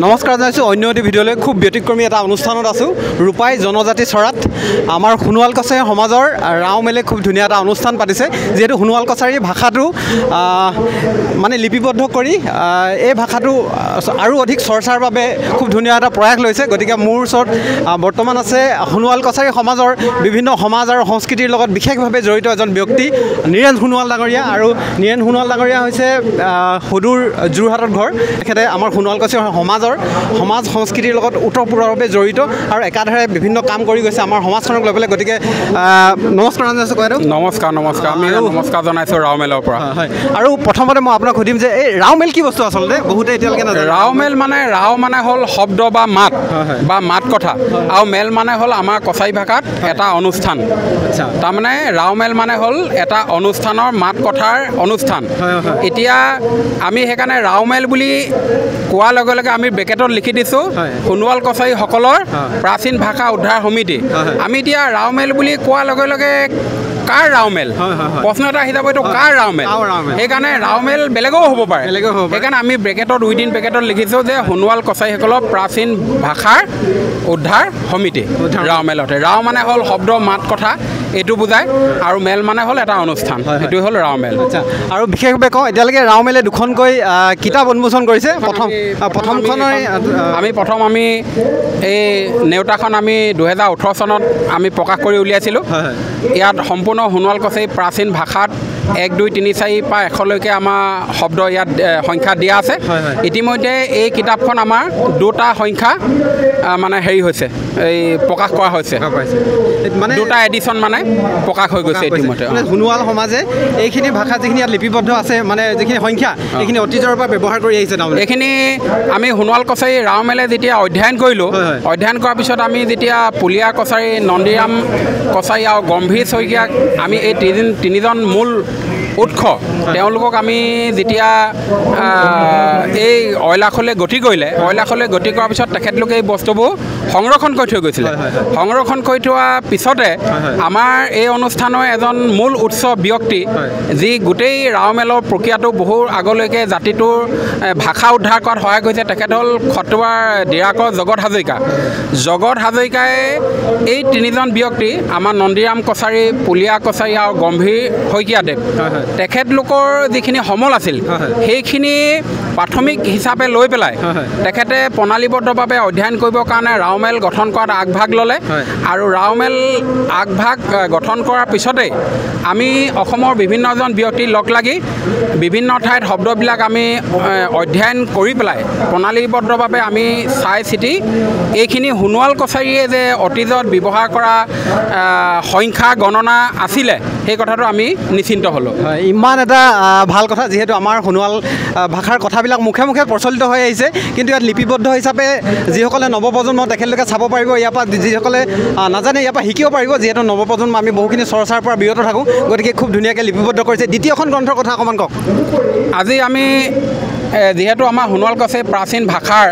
নমস্কাৰ জনাইছোঁ অন্য এটি ভিডিঅ'লৈ খুব ব্যতিক্ৰমী এটা অনুষ্ঠানত আছোঁ ৰূপাই জনজাতি চৰাত আমাৰ সোণোৱাল কছাৰী সমাজৰ ৰাও মেলে খুব ধুনীয়া এটা অনুষ্ঠান পাতিছে যিহেতু সোণোৱাল কছাৰী ভাষাটো মানে লিপিবদ্ধ কৰি এই ভাষাটো আৰু অধিক চৰ্চাৰ বাবে খুব ধুনীয়া এটা প্ৰয়াস লৈছে গতিকে মোৰ ওচৰত বৰ্তমান আছে সোণোৱাল কছাৰী সমাজৰ বিভিন্ন সমাজ আৰু সংস্কৃতিৰ লগত বিশেষভাৱে জড়িত এজন ব্যক্তি নীৰেণ সোণোৱাল ডাঙৰীয়া আৰু নীৰেণ সোণোৱাল ডাঙৰীয়া হৈছে সুদূৰ যোৰহাটত ঘৰ তেখেতে আমাৰ সোণোৱাল কছাৰী সমাজ সংস্কৃতিৰ লগত ওতঃপ্ৰোতভাৱে জড়িত আৰু একাধাৰে বিভিন্ন কাম কৰি গৈছে আমাৰ সমাজখনক লৈ পেলাই গতিকে নমস্কাৰ জনাইছোঁ কয়তো নমস্কাৰ আমি নমস্কাৰ জনাইছোঁ ৰাও মেলৰ পৰা হয় আৰু প্ৰথমতে মই আপোনাক সুধিম যে এই ৰাও মেল কি বস্তু আচলতে বহুতে এতিয়ালৈকে নাজানে ৰাও মেল মানে ৰাও মানে হ'ল শব্দ বা মাত বা মাত কথা আৰু মেল মানে হ'ল আমাৰ কছাৰী ভাষাত এটা অনুষ্ঠান তাৰমানে ৰাও মেল মানে হ'ল এটা অনুষ্ঠানৰ মাত কথাৰ অনুষ্ঠান এতিয়া আমি সেইকাৰণে ৰাও মেল বুলি কোৱাৰ লগে লগে আমি ব্ৰেকেটত লিখি দিছোঁ সোণোৱাল কছাৰীসকলৰ প্ৰাচীন ভাষা উদ্ধাৰ সমিতি আমি এতিয়া ৰাও মেল বুলি কোৱাৰ লগে লগে কাৰ ৰাও মেল প্ৰশ্ন এটা আহি যাব এইটো কাৰ ৰাও মেল সেইকাৰণে ৰাও মেল বেলেগও হ'ব পাৰে সেইকাৰণে আমি ব্ৰেকেটত উইদিন ব্ৰেকেটত লিখিছোঁ যে সোণোৱাল কছাৰীসকলৰ প্ৰাচীন ভাষাৰ উদ্ধাৰ সমিতি ৰাও মেলতে ৰাও মানে হ'ল শব্দ মাত কথা এইটো বুজায় আৰু মেল মানে হ'ল এটা অনুষ্ঠান এইটোৱে হ'ল ৰাও মেল আৰু বিশেষভাৱে কওঁ এতিয়ালৈকে ৰাও মেলে দুখনকৈ কিতাপ উন্মোচন কৰিছে আমি এই নেওতাখন আমি 2018 চনত আমি প্ৰকাশ কৰি উলিয়াইছিলোঁ ইয়াত সম্পূৰ্ণ সোণোৱাল কছাৰী প্ৰাচীন ভাষাত 1, 2, 3, 4 পৰা 100লৈকে আমাৰ শব্দ ইয়াত সংখ্যা দিয়া আছে ইতিমধ্যে এই কিতাপখন আমাৰ 2টা সংখ্যা মানে হেৰি হৈছে এই প্ৰকাশ কৰা হৈছে মানে 2টা এডিশ্যন মানে প্ৰকাশ হৈ গৈছে ইতিমধ্যে সোণোৱাল সমাজে এইখিনি ভাষা যিখিনি ইয়াত লিপিবদ্ধ আছে মানে যিখিনি সংখ্যা এইখিনি অতীজৰ পৰা ব্যৱহাৰ কৰি আহিছে এইখিনি আমি সোণোৱাল কছাৰী ৰাও মেলে যেতিয়া অধ্যয়ন কৰিলোঁ অধ্যয়ন কৰাৰ পিছত আমি যেতিয়া পুলীয়া কছাৰী নন্দীৰাম কছাৰী আৰু গম্ভীৰ শইকীয়াক আমি এই তিনিজন মূল উৎস তেওঁলোকক আমি যেতিয়া এই অইলাখলৈ গতি কৰিলে অইলাখলৈ গতি কৰাৰ পিছত তেখেতলোকে এই বস্তুবোৰ সংৰক্ষণ কৰি থৈ গৈছিলে সংৰক্ষণ কৰি থোৱাৰ পিছতে আমাৰ এই অনুষ্ঠানৰ এজন মূল উৎস ব্যক্তি যি গোটেই ৰাও মেলৰ প্ৰক্ৰিয়াটো বহু আগলৈকে জাতিটোৰ ভাষা উদ্ধাৰ কৰাত সহায় কৰিছে তেখেত হ'ল খটুৱাৰ ডিৰাকৰ জগত হাজৰিকাই এই তিনিজন ব্যক্তি আমাৰ নন্দীৰাম কছাৰী পুলীয়া কছাৰী আৰু গম্ভীৰ শইকীয়াদেৱ তেখেতলোকৰ যিখিনি সমল আছিল সেইখিনি প্ৰাথমিক হিচাপে লৈ পেলাই তেখেতে প্ৰণালীবদ্ধভাৱে অধ্যয়ন কৰিবৰ কাৰণে ৰাও মেল গঠন কৰাত আগভাগ ল'লে আৰু ৰাও মেল আগভাগ গঠন কৰাৰ পিছতেই আমি অসমৰ বিভিন্নজন ব্যক্তি লগ লাগি বিভিন্ন ঠাইত শব্দবিলাক আমি অধ্যয়ন কৰি পেলাই প্ৰণালীবদ্ধভাৱে আমি চাই চিতি এইখিনি সোণোৱাল কছাৰীয়ে যে অতীজত ব্যৱহাৰ কৰা সংখ্যা গণনা আছিলে সেই কথাটো আমি নিশ্চিন্ত হ'লোঁ ইমান এটা ভাল কথা যিহেতু আমাৰ সোণোৱাল ভাষাৰ কথাবিলাক মুখে মুখে প্ৰচলিত হৈ আহিছে কিন্তু ইয়াত লিপিবদ্ধ হিচাপে যিসকলে নৱপ্ৰজন্ম তেখেতলোকে চাব পাৰিব ইয়াৰ পৰা যিসকলে নাজানে ইয়াৰ পৰা শিকিব পাৰিব যিহেতু নৱপ্ৰজন্ম আমি বহুখিনি চৰ্চাৰ পৰা বিৰত থাকোঁ গতিকে খুব ধুনীয়াকৈ লিপিবদ্ধ কৰিছে দ্বিতীয়খন গ্ৰন্থৰ কথা অকণমান কওক আজি আমি যিহেতু আমাৰ সোণোৱাল কছাৰী প্ৰাচীন ভাষাৰ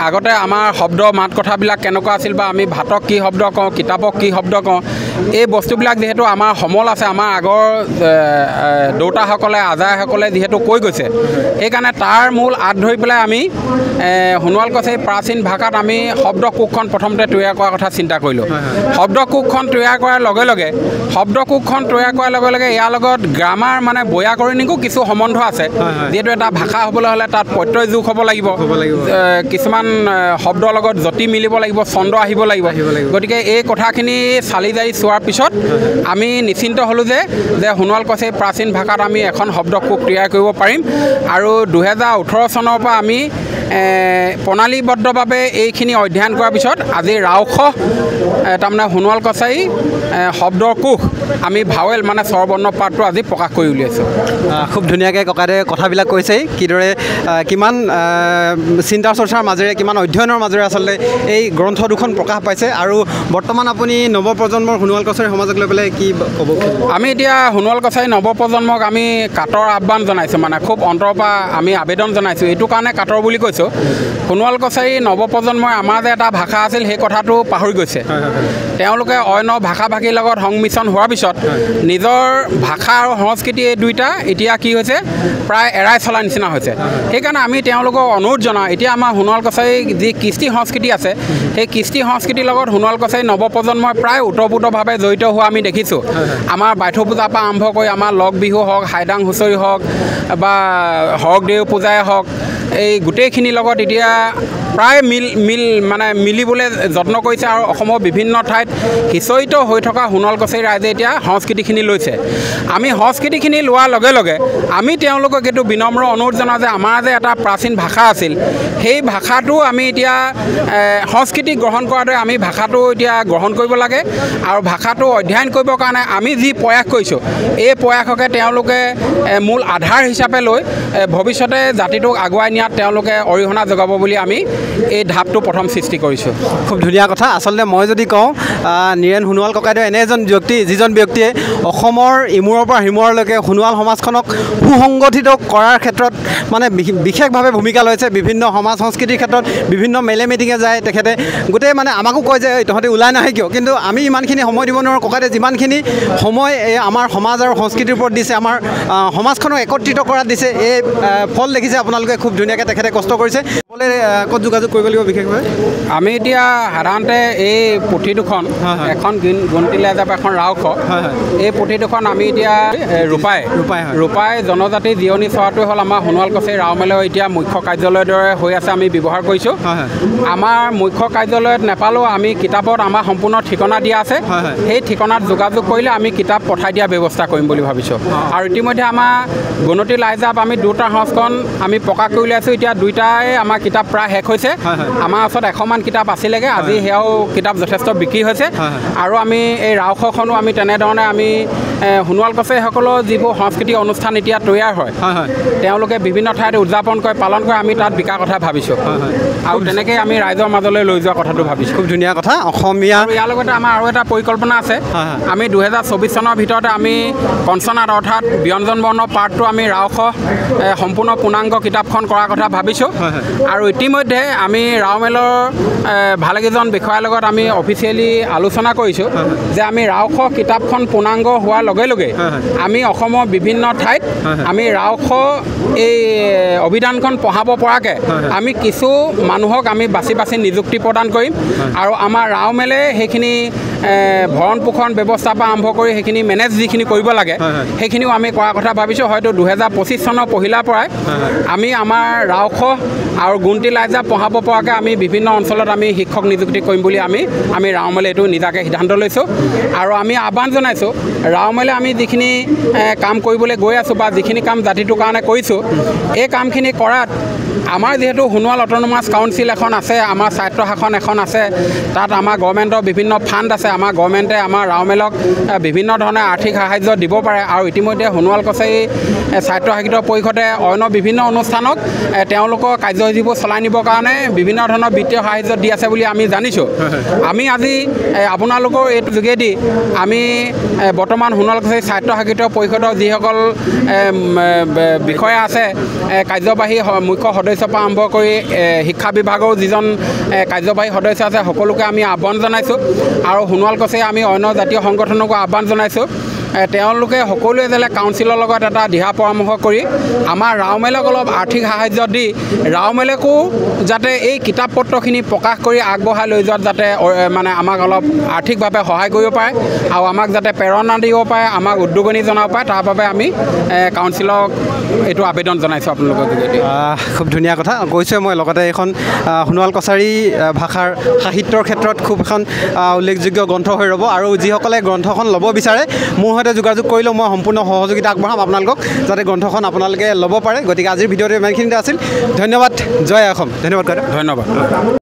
আগতে আমাৰ শব্দ মাত কথাবিলাক কেনেকুৱা আছিল বা আমি ভাতক কি শব্দ কওঁ কিতাপক কি শব্দ কওঁ এই বস্তুবিলাক যিহেতু আমাৰ সমল আছে আমাৰ আগৰ দেউতাসকলে আজাসকলে যিহেতু কৈ গৈছে সেইকাৰণে তাৰ মূল আঁত ধৰি পেলাই আমি সোণোৱাল কছাৰী প্ৰাচীন ভাষাত আমি শব্দকোষখন প্ৰথমতে তৈয়াৰ কৰাৰ কথা চিন্তা কৰিলোঁ শব্দকোষখন তৈয়াৰ কৰাৰ লগে লগে ইয়াৰ লগত গ্ৰামাৰ মানে ব্যাকৰণিকো কিছু সম্বন্ধ আছে যিহেতু এটা ভাষা হ'বলৈ হ'লে তাত প্ৰত্যয় যোগ হ'ব লাগিব কিছুমান শব্দৰ লগত যতি মিলিব লাগিব ছন্দ আহিব লাগিব গতিকে এই কথাখিনি চালি জাৰি চোৱাৰ পিছত আমি নিশ্চিন্ত হ'লোঁ যে সোণোৱাল কছাৰী প্ৰাচীন ভাষাত আমি এখন শব্দকোষ তৈয়াৰ কৰিব পাৰিম আৰু 2018 চনৰ পৰা আমি প্ৰণালীবদ্ধভাৱে এইখিনি অধ্যয়ন কৰাৰ পিছত আজি ৰাওখ তাৰমানে সোণোৱাল কছাৰী শব্দৰ কোষ আমি ভাৱেল মানে স্বৰবৰ্ণ পাঠটো আজি প্ৰকাশ কৰি উলিয়াইছোঁ খুব ধুনীয়াকৈ ককাইদেৱে কথাবিলাক কৈছেই কিদৰে কিমান চিন্তা চৰ্চাৰ মাজেৰে কিমান অধ্যয়নৰ মাজেৰে আচলতে এই গ্ৰন্থ দুখন প্ৰকাশ পাইছে আৰু বৰ্তমান আপুনি নৱপ্ৰজন্মৰ সোণোৱাল কছাৰী সমাজক লৈ পেলাই কি ক'ব আমি এতিয়া সোণোৱাল কছাৰী নৱপ্ৰজন্মক আমি কাটৰ আহ্বান জনাইছোঁ মানে খুব অন্তৰৰ পৰা আমি আবেদন জনাইছোঁ এইটো কাৰণে কাটৰ বুলি কৈছোঁ লৈছোঁ সোণোৱাল কছাৰী নৱপ্ৰজন্মই আমাৰ যে এটা ভাষা আছিল সেই কথাটো পাহৰি গৈছে তেওঁলোকে অন্য ভাষা ভাষীৰ লগত সংমিশ্ৰণ হোৱাৰ পিছত নিজৰ ভাষা আৰু সংস্কৃতি এই দুইটা এতিয়া কি হৈছে প্ৰায় এৰাই চলাৰ নিচিনা হৈছে সেইকাৰণে আমি তেওঁলোকক অনুৰোধ জনাওঁ এতিয়া আমাৰ সোণোৱাল কছাৰী যি কৃষ্টি সংস্কৃতি আছে সেই কৃষ্টি সংস্কৃতিৰ লগত সোণোৱাল কছাৰী নৱপ্ৰজন্মই প্ৰায় ওতঃপ্ৰোতভাৱে জড়িত হোৱা আমি দেখিছোঁ আমাৰ বাইথ পূজাৰ পৰা আৰম্ভ কৰি আমাৰ লগ বিহু হওক হাইদাং হুঁচৰি হওক বা হৰদেউ পূজাই হওক এই গোটেইখিনিৰ লগত এতিয়া প্ৰায় মিলিবলৈ যত্ন কৰিছে আৰু অসমৰ বিভিন্ন ঠাইত সিঁচৰিত হৈ থকা সোণোৱাল কছাৰী ৰাইজে এতিয়া সংস্কৃতিখিনি লৈছে আমি সংস্কৃতিখিনি লোৱাৰ লগে লগে আমি তেওঁলোকক এইটো বিনম্ৰ অনুৰোধ জনাওঁ যে আমাৰ যে এটা প্ৰাচীন ভাষা আছিল সেই ভাষাটো আমি এতিয়া সংস্কৃতি গ্ৰহণ কৰাৰ দৰে আমি ভাষাটো এতিয়া গ্ৰহণ কৰিব লাগে আৰু ভাষাটো অধ্যয়ন কৰিবৰ কাৰণে আমি যি প্ৰয়াস কৰিছোঁ এই প্ৰয়াসকে তেওঁলোকে মূল আধাৰ হিচাপে লৈ ভৱিষ্যতে জাতিটোক আগুৱাই নিয়াত তেওঁলোকে অৰিহণা যোগাব বুলি আমি এই ঢাপটো প্ৰথম সৃষ্টি কৰিছোঁ খুব ধুনীয়া কথা আচলতে মই যদি কওঁ নীৰেণ সোণোৱাল ককাইদেউ এনে এজন ব্যক্তি যিজন ব্যক্তিয়ে অসমৰ ইমূৰৰ পৰা সিমূৰলৈকে সোণোৱাল সমাজখনক সুসংগঠিত কৰাৰ ক্ষেত্ৰত মানে বিশেষভাৱে ভূমিকা লৈছে বিভিন্ন সমাজ সংস্কৃতিৰ ক্ষেত্ৰত বিভিন্ন মেলে মিটিঙে যায় তেখেতে গোটেই মানে আমাকো কয় যে তহঁতে ওলাই নাহে কিয় কিন্তু আমি ইমানখিনি সময় দিব নোৱাৰোঁ ককাইদেউ যিমানখিনি সময় এই আমাৰ সমাজ আৰু সংস্কৃতিৰ ওপৰত দিছে আমাৰ সমাজখনক একত্ৰিত কৰাত দিছে এই ফল দেখিছে আপোনালোকে খুব ধুনীয়াকৈ তেখেতে কষ্ট কৰিছে বোলে ক'ত যোগাযোগ কৰিব লাগিব বিশেষভাৱে আমি এতিয়া সাধাৰণতে এই পুথি দুখন এখন গুণটিলা হিচাপে এখন ৰাওখ এই পুথি দুখন আমি এতিয়া ৰূপাই জনজাতি জীয়নী চোৱাটোৱে হ'ল আমাৰ সোণোৱাল কছাৰী ৰাওমেলৰ এতিয়া মুখ্য কাৰ্যালয়ৰ দৰে হৈ আছে আমি ব্যৱহাৰ কৰিছোঁ আমাৰ মুখ্য কাৰ্যালয়ত নেপালেও আমি কিতাপত আমাৰ সম্পূৰ্ণ ঠিকনা দিয়া আছে সেই ঠিকনাত যোগাযোগ কৰিলে আমি কিতাপ পঠাই দিয়া ব্যৱস্থা কৰিম বুলি ভাবিছোঁ আৰু ইতিমধ্যে আমাৰ গুণতি লাইজাপ আমি দুটা সংস্কৰণ আমি প্ৰকাশ কৰি উলিয়াইছোঁ এতিয়া দুইটাই আমাৰ কিতাপ প্ৰায় শেষ হৈছে আমাৰ ওচৰত 100মান কিতাপ আছিলেগৈ আজি সেয়াও কিতাপ যথেষ্ট বিক্ৰী হৈছে আৰু আমি এই ৰাওখখনো আমি তেনেধৰণে আমি সোণোৱাল কছাৰীসকলৰ যিবোৰ সাংস্কৃতিক অনুষ্ঠান এতিয়া তৈয়াৰ হয় তেওঁলোকে বিভিন্ন ঠাইত উদযাপন কৰে পালন কৰে আমি তাত বিকাৰ কথা ভাবিছোঁ আৰু তেনেকৈ আমি ৰাইজৰ মাজলৈ লৈ যোৱা কথাটো ভাবিছোঁ খুব ধুনীয়া কথা অসমীয়া ইয়াৰ লগতে আমাৰ আৰু এটা পৰিকল্পনা আছে আমি 2024 চনৰ ভিতৰতে আমি পঞ্চনাদ অৰ্থাৎ ব্যঞ্জন বৰ্ণ পাৰ্টটো আমি ৰাওখ সম্পূৰ্ণ পূৰ্ণাংগ কিতাপখন কৰাৰ কথা ভাবিছোঁ আৰু ইতিমধ্যে আমি ৰাওমেলৰ ভালেকেইজন বিষয়াৰ লগত আমি অফিচিয়েলি আলোচনা কৰিছোঁ যে আমি ৰাওখ কিতাপখন পূৰ্ণাংগ হোৱাৰ লগে লগে আমি অসমৰ বিভিন্ন ঠাইত আমি ৰাওখ এই অভিধানখন পঢ়াব পৰাকৈ আমি কিছু মানুহক আমি বাছি বাছি নিযুক্তি প্ৰদান কৰিম আৰু আমাৰ ৰাওমেলে সেইখিনি ভৰণ পোষণ ব্যৱস্থাৰ পৰা আৰম্ভ কৰি সেইখিনি মেনেজ যিখিনি কৰিব লাগে সেইখিনিও আমি কৰাৰ কথা ভাবিছোঁ হয়তো 2025 চনৰ পহিলাৰ পৰাই আমি আমাৰ ৰাওখ আৰু গুণটি লাইজাপ পঢ়াব পৰাকৈ আমি বিভিন্ন অঞ্চলত আমি শিক্ষক নিযুক্তি কৰিম বুলি আমি ৰাওমেলে এইটো নিজাকৈ সিদ্ধান্ত লৈছোঁ আৰু আমি আহ্বান জনাইছোঁ ৰাওমেলে আমি যিখিনি কাম কৰিবলৈ গৈ আছোঁ বা যিখিনি কাম জাতিটোৰ কাৰণে কৰিছোঁ এই কামখিনি কৰাত আমাৰ যিহেতু সোণোৱাল অট'নমাছ কাউন্সিল এখন আছে আমাৰ স্বায়ত্ত শাসন এখন আছে তাত আমাৰ গভৰ্ণমেণ্টৰ বিভিন্ন ফাণ্ড আছে আমাৰ গভৰ্ণমেণ্টে আমাৰ ৰাওমেলক বিভিন্ন ধৰণে আৰ্থিক সাহাৰ্য দিব পাৰে আৰু ইতিমধ্যে সোণোৱাল কছাৰী স্বায়ত্তশাসিত পৰিষদে অন্য বিভিন্ন অনুষ্ঠানক তেওঁলোকৰ কাৰ্যসূচীবোৰ চলাই নিবৰ কাৰণে বিভিন্ন ধৰণৰ বিত্তীয় সাহাৰ্য দি আছে বুলি আমি জানিছোঁ আমি আজি আপোনালোকৰ এইটো যোগেদি আমি বৰ্তমান সোণোৱাল কছাৰী স্বায়ত্তশাসিত পৰিষদৰ যিসকল বিষয়া আছে কাৰ্যবাহী মুখ্য সদস্যৰ পৰা আৰম্ভ কৰি শিক্ষা বিভাগৰ যিজন কাৰ্যবাহী সদস্য আছে সকলোকে আমি আহ্বান জনাইছোঁ আৰু সোণোৱাল কছাৰী আমি অন্য জাতীয় সংগঠনকো আহ্বান জনাইছোঁ তেওঁলোকে সকলোৱে যেনে কাউন্সিলৰ লগত এটা দিহা পৰামৰ্শ কৰি আমাৰ ৰাওমেলক অলপ আৰ্থিক সাহাৰ্য দি ৰাওমেলকো যাতে এই কিতাপ পত্ৰখিনি প্ৰকাশ কৰি আগবঢ়াই লৈ যোৱাত যাতে মানে আমাক অলপ আৰ্থিকভাৱে সহায় কৰিব পাৰে আৰু আমাক যাতে প্ৰেৰণা দিব পাৰে আমাক উদ্যোগনি জনাব পাৰে তাৰ বাবে আমি কাউন্সিলক এইটো আবেদন জনাইছোঁ আপোনালোকৰ যোগেদি খুব ধুনীয়া কথা কৈছোঁ মই লগতে এখন সোণোৱাল কছাৰী ভাষাৰ সাহিত্যৰ ক্ষেত্ৰত খুব এখন উল্লেখযোগ্য গ্ৰন্থ হৈ ৰ'ব আৰু যিসকলে গ্ৰন্থখন ল'ব বিচাৰে মোৰ সৈতে যোগাযোগ কৰিলেও মই সম্পূৰ্ণ সহযোগিতা আগবঢ়াম আপোনালোকক যাতে গ্ৰন্থখন আপোনালোকে ল'ব পাৰে গতিকে আজিৰ ভিডিঅ'টো ইমানখিনিতে আছিল ধন্যবাদ জয় অসম ধন্যবাদ ধন্যবাদ